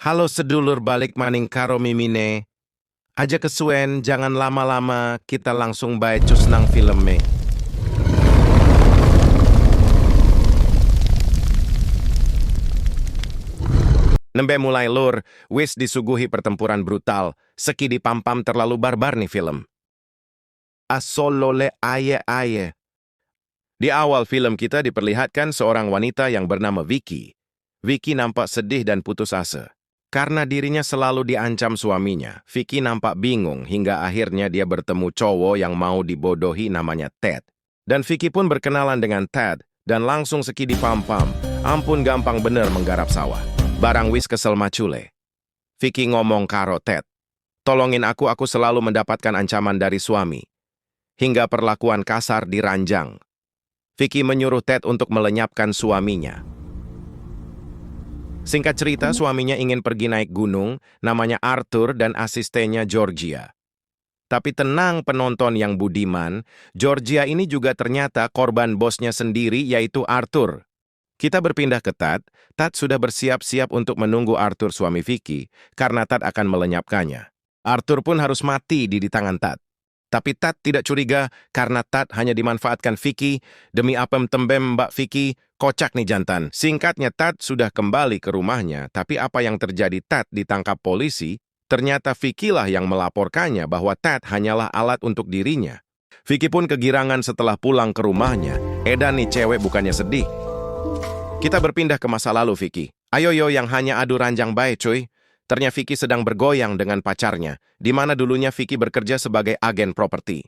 Halo sedulur balik maning karo mimine. Aja kesuwen, jangan lama-lama, kita langsung bae cus nang filme. Nembe mulai lur, wis disuguhi pertempuran brutal. Seki dipampam terlalu barbar nih film. Asolole aye-aye. Di awal film kita diperlihatkan seorang wanita yang bernama Vicky. Vicky nampak sedih dan putus asa. Karena dirinya selalu diancam suaminya, Vicky nampak bingung hingga akhirnya dia bertemu cowok yang mau dibodohi namanya Ted. Dan Vicky pun berkenalan dengan Ted dan langsung seki dipampam. Ampun gampang bener menggarap sawah. Barang wis kesel macule. Vicky ngomong karo Ted, tolongin aku selalu mendapatkan ancaman dari suami. Hingga perlakuan kasar diranjang. Vicky menyuruh Ted untuk melenyapkan suaminya. Singkat cerita, suaminya ingin pergi naik gunung, namanya Arthur dan asistennya Georgia. Tapi tenang penonton yang budiman, Georgia ini juga ternyata korban bosnya sendiri yaitu Arthur. Kita berpindah ke Tad. Tad sudah bersiap-siap untuk menunggu Arthur suami Vicky, karena Tad akan melenyapkannya. Arthur pun harus mati di tangan Tad. Tapi Tad tidak curiga karena Tad hanya dimanfaatkan Vicky demi apem tembem Mbak Vicky, kocak nih jantan. Singkatnya Tad sudah kembali ke rumahnya, tapi apa yang terjadi Tad ditangkap polisi, ternyata Vicky lah yang melaporkannya bahwa Tad hanyalah alat untuk dirinya. Vicky pun kegirangan setelah pulang ke rumahnya. Edan nih cewek bukannya sedih. Kita berpindah ke masa lalu Vicky. Ayo yo yang hanya adu ranjang baik cuy. Ternyata Vicky sedang bergoyang dengan pacarnya, di mana dulunya Vicky bekerja sebagai agen properti.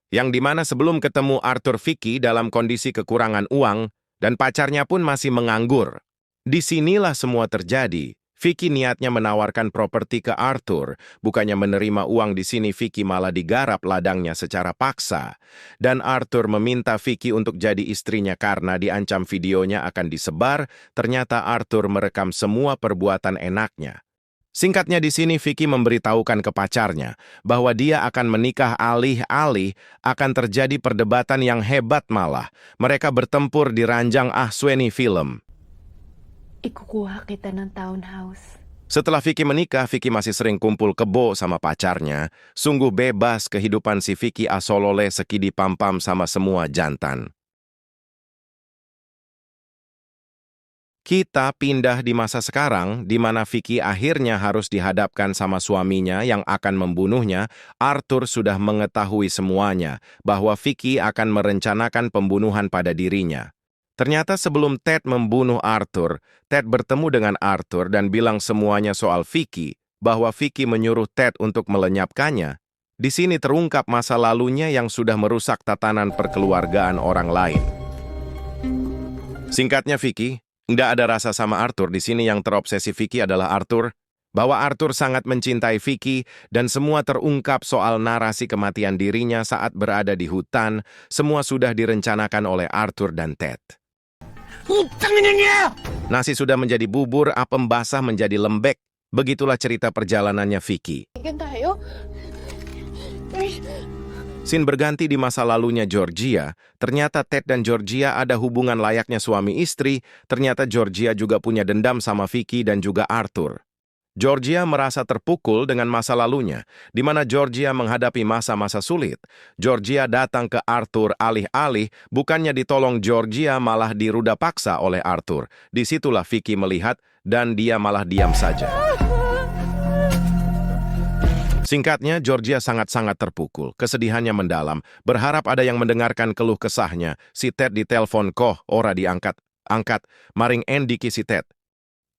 Yang di mana sebelum ketemu Arthur, Vicky dalam kondisi kekurangan uang, dan pacarnya pun masih menganggur. Disinilah semua terjadi. Vicky niatnya menawarkan properti ke Arthur, bukannya menerima uang. Di sini Vicky malah digarap ladangnya secara paksa. Dan Arthur meminta Vicky untuk jadi istrinya karena diancam videonya akan disebar, ternyata Arthur merekam semua perbuatan enaknya. Singkatnya di sini Vicky memberitahukan ke pacarnya bahwa dia akan menikah alih-alih akan terjadi perdebatan yang hebat malah. Mereka bertempur di ranjang ahsweni film. Ikukuha kita ng townhouse. Setelah Vicky menikah, Vicky masih sering kumpul kebo sama pacarnya. Sungguh bebas kehidupan si Vicky asolole seki dipampam sama semua jantan. Kita pindah di masa sekarang, di mana Vicky akhirnya harus dihadapkan sama suaminya yang akan membunuhnya. Arthur sudah mengetahui semuanya, bahwa Vicky akan merencanakan pembunuhan pada dirinya. Ternyata sebelum Ted membunuh Arthur, Ted bertemu dengan Arthur dan bilang semuanya soal Vicky, bahwa Vicky menyuruh Ted untuk melenyapkannya. Di sini terungkap masa lalunya yang sudah merusak tatanan perkeluargaan orang lain. Singkatnya Vicky, nggak ada rasa sama Arthur. Di sini yang terobsesi Vicky adalah Arthur, bahwa Arthur sangat mencintai Vicky dan semua terungkap soal narasi kematian dirinya saat berada di hutan. Semua sudah direncanakan oleh Arthur dan Ted. Nasi sudah menjadi bubur, apem basah menjadi lembek. Begitulah cerita perjalanannya Vicky. Ikan tayo. Scene berganti di masa lalunya Georgia. Ternyata Ted dan Georgia ada hubungan layaknya suami istri. Ternyata Georgia juga punya dendam sama Vicky dan juga Arthur. Georgia merasa terpukul dengan masa lalunya, di mana Georgia menghadapi masa-masa sulit. Georgia datang ke Arthur alih-alih, bukannya ditolong Georgia malah diruda paksa oleh Arthur. Disitulah Vicky melihat dan dia malah diam saja. Singkatnya, Georgia sangat-sangat terpukul. Kesedihannya mendalam, berharap ada yang mendengarkan keluh kesahnya. Si Ted ditelepon koh, ora diangkat. Angkat, maring endiki si Ted.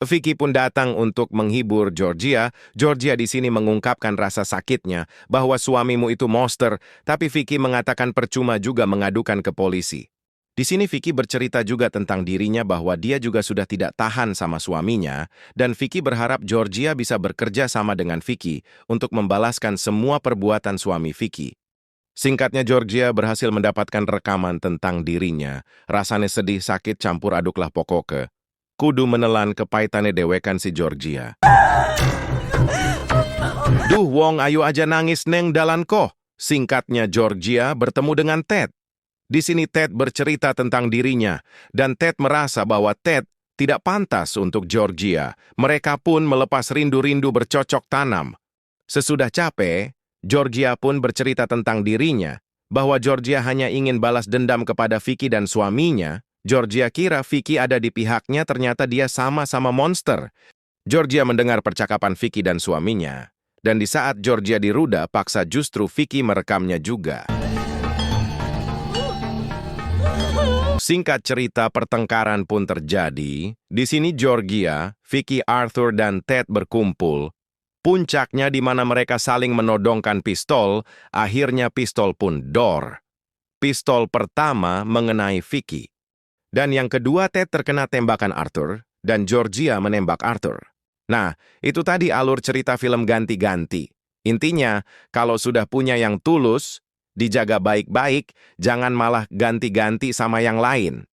Vicky pun datang untuk menghibur Georgia. Georgia di sini mengungkapkan rasa sakitnya bahwa suamimu itu monster, tapi Vicky mengatakan percuma juga mengadukan ke polisi. Di sini Vicky bercerita juga tentang dirinya bahwa dia juga sudah tidak tahan sama suaminya, dan Vicky berharap Georgia bisa bekerja sama dengan Vicky untuk membalaskan semua perbuatan suami Vicky. Singkatnya Georgia berhasil mendapatkan rekaman tentang dirinya. Rasanya sedih, sakit, campur aduklah pokoknya. Kudu menelan kepahitannya dewekan si Georgia. Duh wong ayo aja nangis neng dalan koh. Singkatnya Georgia bertemu dengan Ted. Di sini Ted bercerita tentang dirinya, dan Ted merasa bahwa Ted tidak pantas untuk Georgia. Mereka pun melepas rindu-rindu bercocok tanam. Sesudah capek, Georgia pun bercerita tentang dirinya, bahwa Georgia hanya ingin balas dendam kepada Vicky dan suaminya. Georgia kira Vicky ada di pihaknya, ternyata dia sama-sama monster. Georgia mendengar percakapan Vicky dan suaminya. Dan di saat Georgia diruda, paksa justru Vicky merekamnya juga. Singkat cerita, pertengkaran pun terjadi. Di sini Georgia, Vicky, Arthur, dan Ted berkumpul. Puncaknya di mana mereka saling menodongkan pistol, akhirnya pistol pun dor. Pistol pertama mengenai Vicky. Dan yang kedua, Ted terkena tembakan Arthur, dan Georgia menembak Arthur. Nah, itu tadi alur cerita film ganti-ganti. Intinya, kalau sudah punya yang tulus, dijaga baik-baik, jangan malah ganti-ganti sama yang lain.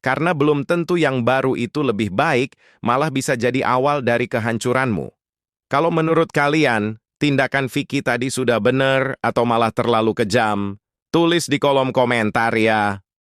Karena belum tentu yang baru itu lebih baik, malah bisa jadi awal dari kehancuranmu. Kalau menurut kalian, tindakan Vicky tadi sudah benar atau malah terlalu kejam? Tulis di kolom komentar ya.